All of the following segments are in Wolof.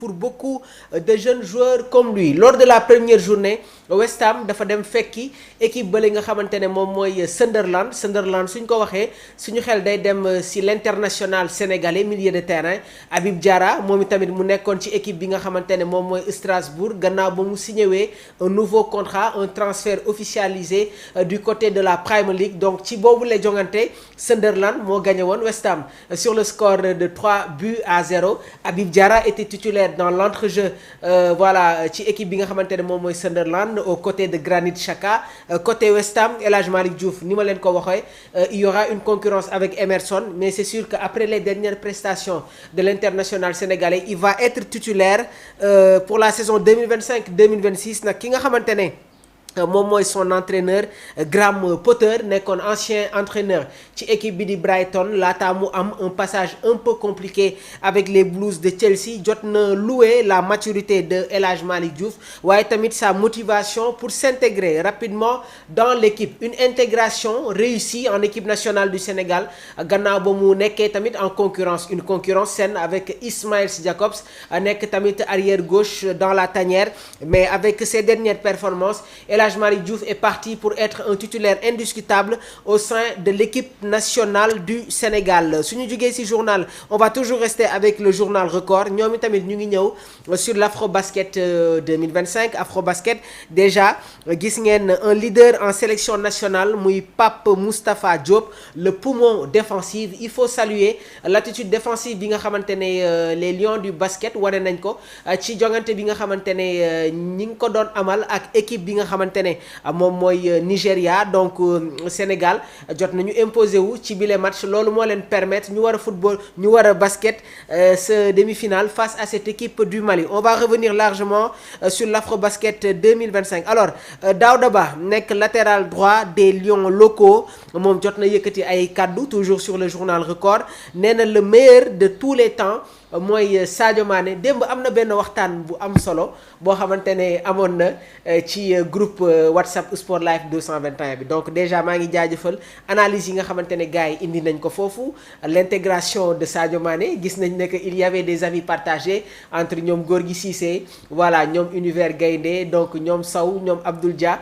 pour beaucoup de jeunes joueurs comme lui. Lors de la première journée, West Ham dafa dem fekki équipe bële nga xamante ne moom mooy Sunderland suñ ko waxee suñu xel day dem si l'international sénégalais milieu de terrain Habib Diarra moom itamit mu nekkoon ci équipe bi nga xamante ne moom mooy Strasbourg gannaaw ba mu signéwee un nouveau contrat un transfert officialisé du côté de la Premier League. Donc ci boobu la jongante Sunderland moo gagné woon West Ham sur le score de 3-0. Habib Diarra était titulaire dans l'entrejeu ci équipe bi nga xamante ne moom mooy Sunderland aux côtés de Granit Xhaka. Côté West Ham, El Hadji Malick Diouf ni ma leen ko waxee il y aura une concurrence avec Emerson, mais c'est sûr que après les dernières prestations de l'international sénégalais il va être titulaire pour la saison 2025-2026 nag ki nga xamante ne moom mooy son entraîneur Graham Potter nekkoon ancien entraîneur ci équipe bi di Brighton laata mu am un passage un peu compliqué avec les Blues de Chelsea. Jot na louer la maturité de El Hadji Malick Diouf waaye tamit sa motivation pour s'intégrer rapidement dans l'équipe, une intégration réussie en équipe nationale du Sénégal gannaaw ba mu nekkee tamit en concurrence, une concurrence saine avec Ismaël Jacobs nekk tamit arrière gauche dans la tanière. Mais avec ses dernières performances, El Hadji Malick Diouf est parti pour être un titulaire indiscutable au sein de l'équipe nationale du Sénégal. Suñu jógee ci journal, on va toujours rester avec le journal Record. ñoom itamit ñu ngi ñëw sur l'Afrobasket 2025. Afrobasket déjà gis ngeen un leader en sélection nationale muy Pape Moustapha Diop, le poumon défensif. Il faut saluer l'attitude défensive bi nga xamante ne les lions du basket wane nañ ko ci jongante bi nga xamante ne ñi ngi ko doon amal ak équipe bi nga xamante ne moom mooy Nigéria. Donc Sénégal jot nañu imposé wu ci bile match, loolu moo leen permettre ñu war a football ñu war a basket ce demi-finale face à cette équipe du Mali. On va revenir largement sur l'Afrobasket 2025. Alors Daouda Ba nekk latéral droit des lions locaux moom jot na yëkkati ay kaddu toujours sur le journal Record. Nee na le meilleur de tous les temps mooy Sadio Mané. Démb am na benn waxtaan bu am solo boo xamante ne amoon na ci groupe WhatsApp Sport Life 221 bi. Donc déjà maa ngi jaajëfal analyse yi nga xamante ne gars yi indi nañ ko foofu. L'intégration de Sadio Mané gis nañ ne que il y avait des avis partagés entre ñoom Gorgui Cissé ñoom Univers Gaindé donc ñoom Sow ñoom Abdoul Dia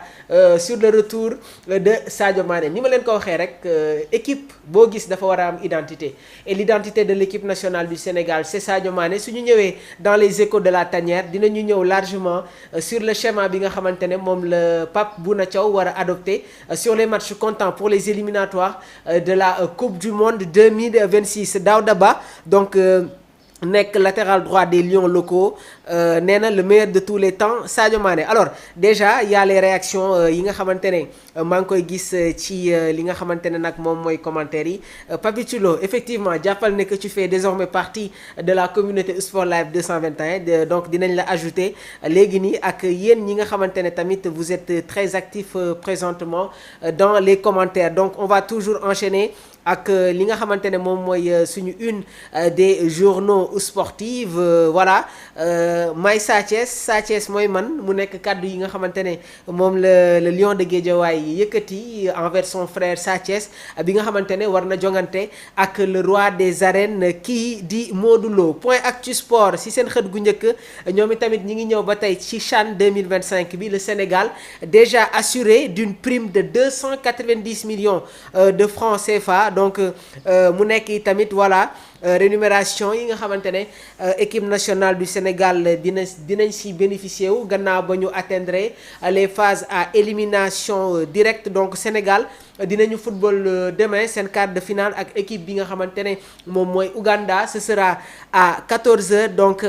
sur le retour de Sadio Mané. Ni ma leen ko waxee rek équipe boo gis dafa war a am identité, et l'identité de l'équipe nationale du Sénégal c'est Sadio Mané. Suñu ñëwee dans les échos de la tanière dinañu ñëw largement sur le schéma bi nga xamante ne moom la Pape Bouna Thiaw war a adopté sur les matchs comptants pour les éliminatoires de la Coupe du Monde 2026. Daouda Ba donc nekk latéral droit des lions locaux nee na le meilleur de tous les temps Sadio Mané. Alors déjà il y a les réactions yi nga xamante ne maa ngi koy gis ci li nga xamante ne nag moom mooy commentaires yi. Papitulo effectivement jàppal ne que tu fais désormais partie de la communauté Sport Live 221 donc dinañ la ajouter léegi nii ak yéen ñi nga xamante ne tamit vous êtes très actifs présentement dans les commentaires. Donc on va toujours enchaîner ak li nga xamante ne moom mooy suñu une des journaux sportifs. Voilà May Sa Thiès mooy man mu nekk kàddu yi nga xamante ne moom le lion de Guédiawaye yëkkati envers son frère Sa Thiès bi nga xamante ne war na jongante ak le roi des arènes kii di Modou Lo. Point Actu Sport si seen xët gu njëkk ñoom itamit ñi ngi ñëw ba tey ci CHAN 2025 bi. Le Sénégal déjà assuré d'une prime de 290 millions de francs CFA. Donc mu nekk tamit voilà rémunération yi nga xamante ne équipe nationale du Sénégal dinañ si bénéficier wu gannaaw ba ñu atteindre les phases à élimination directe. Donc Sénégal dinañu football demain seen quart de finale ak équipe bi nga xamante ne moom mooy Ouganda. Ce sera à 14h. Donc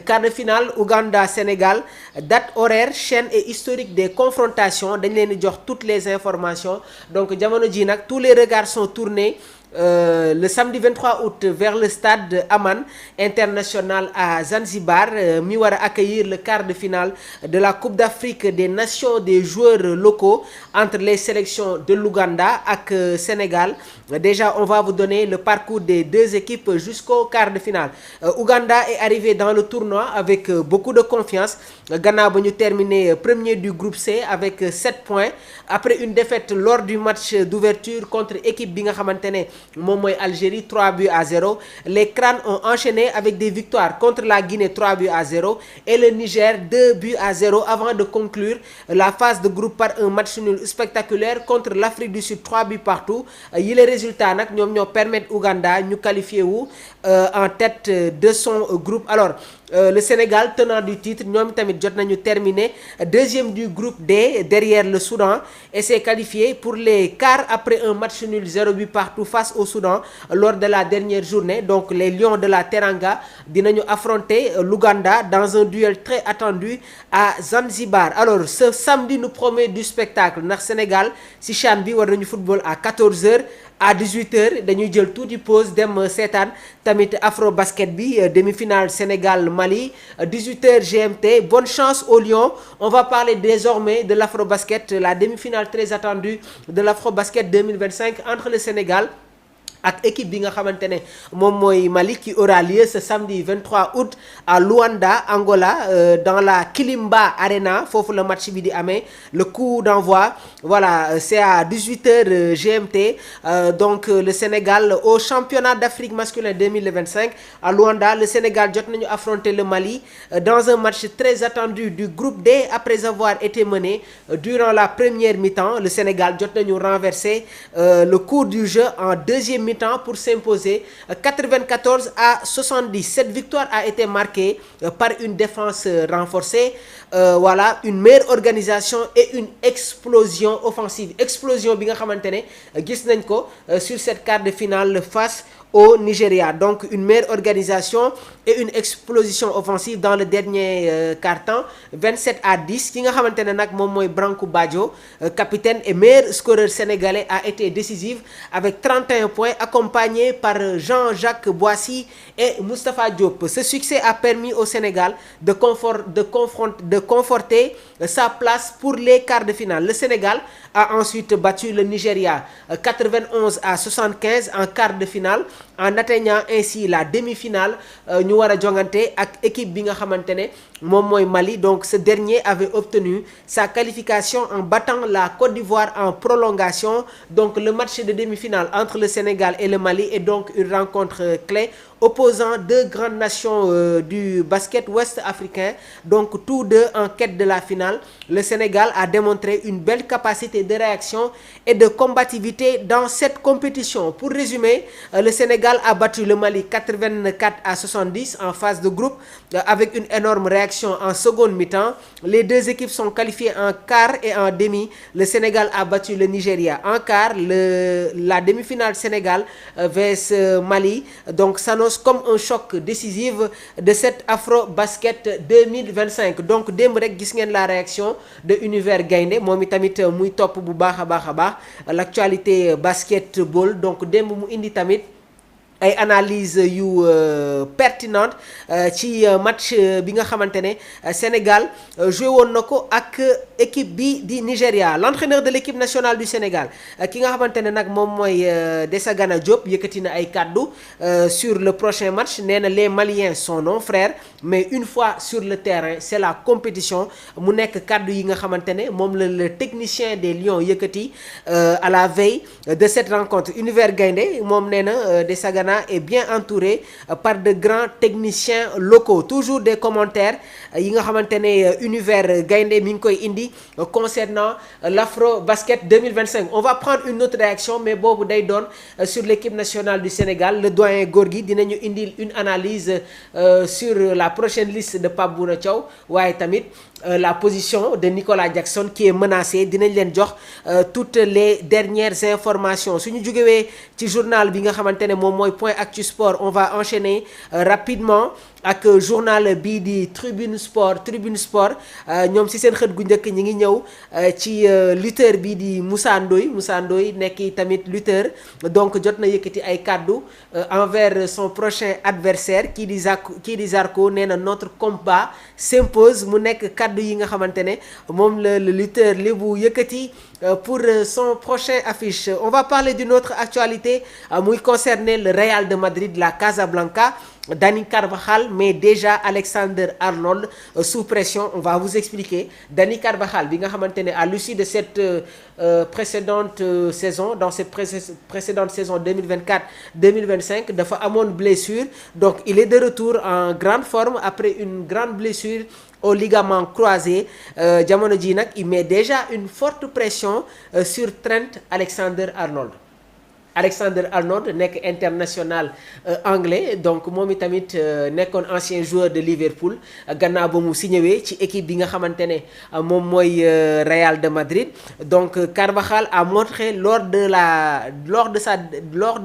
quart de finale Ouganda-Sénégal, date horaire, chaîne et historique des confrontations dañ leen di jox toutes les informations. Donc jamono ji nag tous les regards sont tournés le samedi 23 août vers le stade Aman International à Zanzibar mi war a accueillir le quart de finale de la Coupe d'Afrique des Nations des joueurs locaux entre les sélections de l'Ouganda ak Sénégal. Déjà on va vous donner le parcours des deux équipes jusqu'au quart de finale. Ouganda est arrivé dans le tournoi avec beaucoup de confiance gannaaw ba ñu terminé premier du groupe C avec 7 points après une défaite lors du match d'ouverture contre équipe bi nga xamante ne moom mooy Algérie 3-0. Les crânes ont enchaîné avec des victoires contre la Guinée 3-0 et le Niger 2-0 avant de conclure la phase de groupe par un match nul spectaculaire contre l'Afrique du Sud 3 buts partout. yi les résultats nag ñoom ñoo permettre Ouganda ñu qualifié wu en tête de son groupe. Alors le Sénégal tenant du titre ñoom tamit jot nañu terminé deuxième du groupe D derrière le Soudan et s'est qualifié pour les quarts après un match nul 0 but partout face au Soudan lors de la dernière journée. Donc les Lions de la Teranga dinañu affronter l'Ouganda dans un duel très attendu à Zanzibar. Alors ce samedi nous promet du spectacle ndax Sénégal si CHAN bi war nañu football à 14h. À 18h dañuy jël tuuti pause dem seetaan tamit afro basket bi demi-finale Sénégal Mali 18h GMT. Bonne chance aux Lions. On va parler désormais de l'afro basket, la demi-finale très attendue de l'afro basket 2025 entre le Sénégal ak équipe bi nga xamante ne moom mooy Mali qui aura lieu ce samedi 23 août à Luanda Angola dans la Kilimba Arena foofu le match bi di amee. Le coup d'envoi voilà c'est à 18h GMT. Donc le Sénégal au championnat d'Afrique masculin 2025 à Luanda. Le Sénégal jot nañu affronter le Mali dans un match très attendu du groupe D après avoir été mené durant la première mi-temps. Le Sénégal jot nañu renverser le cours du jeu en deuxième mi-temps pour s'imposer 94-70. Cette victoire a été marquée par une défense renforcée, voilà, une meilleure organisation et une explosion offensive. Explosion bi nga xamante ne gis nañ ko sur cette quart de finale face au Nigeria. Donc une meilleure organisation et une explosion offensive dans le dernier quart-temps 27-10. Ki nga xamante ne nag moom mooy Branco Badjo capitaine et meilleur scoreur sénégalais a été décisif avec 31 points accompagné par Jean-Jacques Boissy et Moustapha Diop. Ce succès a permis au Sénégal de conforter sa place pour les quarts de finale. Le Sénégal a ensuite battu le Nigeria 91-75 en quart de finale en atteignant ainsi la demi-finale. Ñu war a jongante ak équipe bi nga xamante ne moom mooy Mali. Donc ce dernier avait obtenu sa qualification en battant la Côte d'Ivoire en prolongation. Donc le match de demi-finale entre le Sénégal et le Mali est donc une rencontre clé opposant deux grandes nations du basket ouest africain, donc tous deux en quête de la finale. Le Sénégal a démontré une belle capacité de réaction et de combativité dans cette compétition. Pour résumer, le Sénégal a battu le Mali 84-70 en phase de groupe avec une énorme réaction en seconde mi-temps. Les deux équipes sont qualifiées en quart et en demi. Le Sénégal a battu le Nigeria en quart. La demi-finale Sénégal vs Mali donc s'annonce comme un choc décisif de cette Afro Basket 2025. Donc démb rek gis ngeen la réaction de Univers Gaynde moom itamit muy topp bu baax a baax l'actualité basketball. Donc démb mu indi tamit ay analyse yu pertinente ci match bi nga xamante ne Sénégal joué woon na ko ak équipe bi di Nigéria. L'entraîneur de l'équipe nationale du Sénégal ki nga xamante ne nag moom mooy Desagana Diop yëkkati na ay kàddu sur le prochain match. Nee na les Maliens sont nos frères mais une fois sur le terrain c'est la compétition. Mu nekk kàddu yi nga xamante ne moom la le technicien des Lions yëkkati à la veille de cette rencontre. Univers Gaynde moom nee na Desagana est bien entouré par de grands techniciens locaux. Toujours des commentaires yi nga xamante ne Univers Gaynde mi ngi koy indi concernant l'Afro Basket 2025. On va prendre une autre réaction mais boobu day doon sur l'équipe nationale du Sénégal. Le doyen Gorgui dinañu indil une analyse sur la prochaine liste de Pape Bouna Thiaw waaye tamit la position de Nicolas Jackson qui est menacé. Dinañ leen jox toutes les dernières informations. Suñu jógewee ci journal bi nga xamante ne moom mooy Point Actu Sport, on va enchaîner rapidement ak journal bii di Tribune Sport ñoom ci seen xët gu njëkk ñi ngi ñëw ci lutteur bii di Moussa Ndoye nekk tamit lutteur. Donc jot na yëkkati ay kàddu envers son prochain adversaire kii di Zarko. Nee na notre combat s'impose. Mu nekk kàddu yi nga xamante ne moom le lutteur li bu yëkkati pour son prochain affiche. On va parler d'une autre actualité muy concerner le Real de Madrid, la Casablanca. Dani Carvajal, mais déjà Alexander Arnold sous pression. On va vous expliquer. Dani Carvajal, bi nga xamante ne à l'issue de cette précédente saison, dans cette précédente saison 2024-2025, dafa amoon blessure. Donc il est de retour en grande forme après une grande blessure au ligament croisé. Jamono ji nag il met déjà une forte pression sur Trent Alexander-Arnold. Alexander Arnold nekk international anglais, donc moom itamit nekkoon ancien joueur de Liverpool gannaaw ba mu signé ci équipe bi nga xamante ne moom mooy Real de Madrid. Donc Carvajal a montré lors de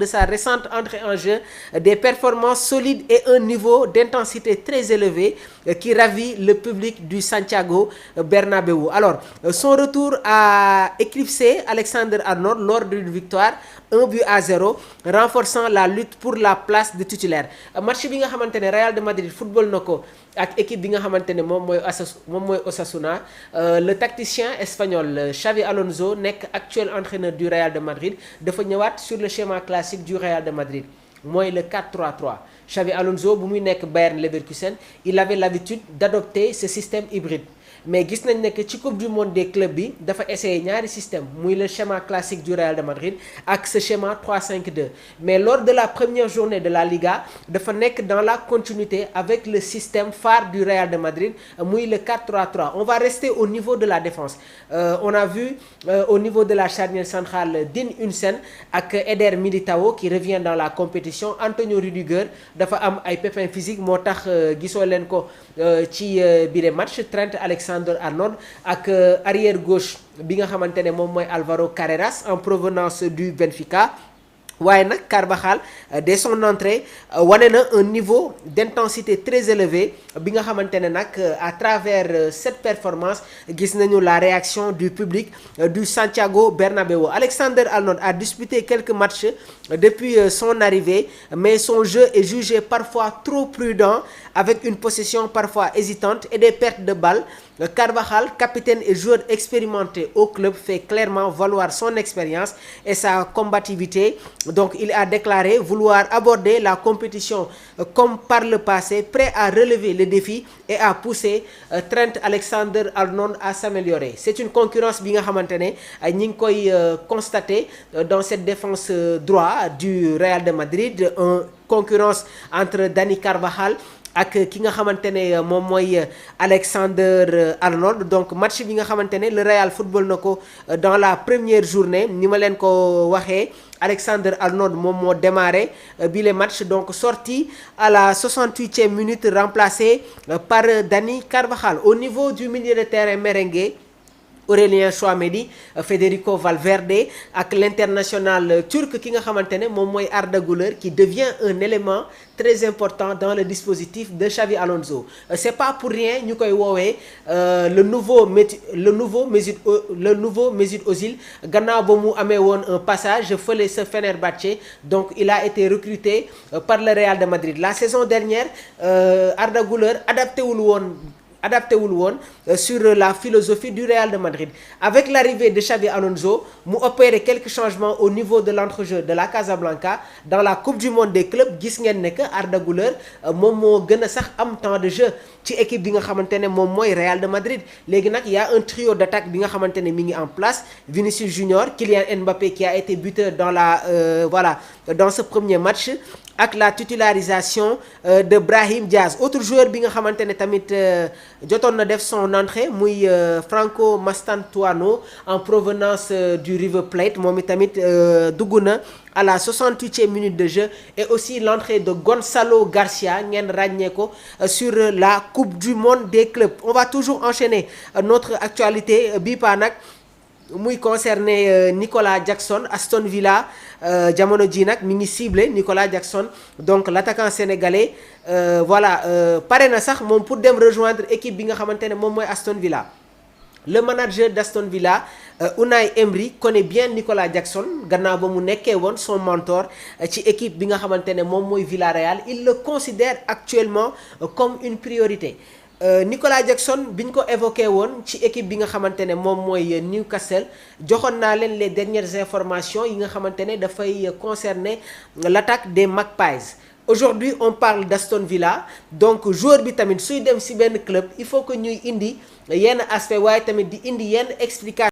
sa récente entrée en jeu des performances solides et un niveau d'intensité très élevé qui ravit le public du Santiago Bernabéu. Alors son retour a éclipsé Alexander Arnold lors d'une victoire 1-0, renforçant la lutte pour la place de titulaire. Match bi nga xamante ne Real de Madrid football na ko ak équipe bi nga xamante ne moom mooy Osasuna. Le tacticien espagnol Xavi Alonso nekk actuel entraîneur du Real de Madrid dafa ñëwaat sur le schéma classique du Real de Madrid, mooy le 4-3-3. Xavi Alonso bu muy nekk Bayern Leverkusen, il avait l'habitude d'adopter ce système hybride. Mais gis nañ ne que ci coupe du monde des clubs bi dafa essayer ñaari système, muy le schéma classique du Real de Madrid ak ce schéma 3-5-2. Mais lors de la première journée de la Liga dafa nekk dans la continuité avec le système phare du Real de Madrid, muy le 4-3-3. On va rester au niveau de la défense. On a vu au niveau de la charnière centrale Dean Huijsen ak Eder Militao qui revient dans la compétition. Antonio Rudiger dafa am ay pépins physiques, moo tax gisoo leen ko ci bile match. Trent Alexander-Arnold ak arrière gauche bi nga xamante ne moom mooy Alvaro Carreras en provenance du Benfica. waaye nag Carvajal dès son entrée wane na un niveau d'intensité très élevé bi nga xamante ne nag à travers cette performance gis nañu la réaction du public du Santiago Bernabéu. Alexander Arnold a disputé quelques matchs depuis son arrivée, mais son jeu est jugé parfois trop prudent avec une possession parfois hésitante et des pertes de balles. Carvajal, capitaine et joueur expérimenté au club, fait clairement valoir son expérience et sa combativité. Donc il a déclaré vouloir aborder la compétition comme par le passé, prêt à relever le défi et à pousser Trent Alexander-Arnold à s'améliorer. C'est une concurrence bi nga xamante ne ñi ngi koy constater dans cette défense droit du Real de Madrid, une concurrence entre Dani Carvajal ak ki nga xamante ne moom mooy Alexander Arnold. Donc match bi nga xamante ne le Real football na ko dans la première journée, ni ma leen ko waxee, Alexander Arnold moom moo démarré bi le match, donc sorti à la 68e minute, remplacé par Dani Carvajal. Au niveau du milieu de terrain merengue, Aurélien Tchouaméni, Federico Valverde ak l'international turc ki nga xamante ne moom mooy Arda Güler, qui devient un élément très important dans le dispositif de Xavi Alonso. C'est pas pour rien ñu koy woowee le nouveau Mesut Özil, gannaaw ba mu amee woon un passage fële sa Fenerbahçe. Donc il a été recruté par le Real de Madrid. La saison dernière, Arda Güler adapté wul woon sur la philosophie du Real de Madrid. Avec l'arrivée de Xavi Alonso, mu opéré quelques changements au niveau de l'entrejeu de la Casablanca. Dans la Coupe du monde des clubs, gis ngeen ne que Arda Güler moom moo gën a sax am temps de jeu ci équipe bi nga xamante ne moom mooy Real de Madrid. Léegi nag y a un trio d'attaque bi nga xamante ne mi ngi en place: Vinicius Junior, Kylian Mbappé qui a été buteur dans dans ce premier match, ak la titularisation de Brahim Diaz. Autre joueur bi nga xamante ne tamit jotoon na def son entrée, muy Franco Mastantuono en provenance du River Plate, moom itamit dugg na à la 68e minute de jeu. Et aussi l'entrée de Gonzalo Garcia, ngeen ràññee ko sur la Coupe du monde des clubs. On va toujours enchaîner notre actualité bi pa nag muy concerné Nicolas Jackson. Aston Villa jamono ji nag mi ngi ciblé Nicolas Jackson, donc l'attaquant sénégalais. Pare na sax moom pour dem rejoindre équipe bi nga xamante ne moom mooy Aston Villa. Le manager d'Aston Villa, Unai Emery, connaît bien Nicolas Jackson gannaaw ba mu nekkee woon son mentor ci équipe bi nga xamante ne moom mooy Villarreal. Il le considère actuellement comme une priorité. Nicolas Jackson biñ ko évoqué woon ci équipe bi nga xamante ne moom mooy Newcastle, joxoon naa leen les dernières informations yi nga xamante ne dafay concerner l'attaque des Magpies. aujourd'hui on parle d'Aston Villa donc joueur bi tamit suy dem ci benn club il faut que ñuy indi yenn aspect waaye tamit di indi yenn explication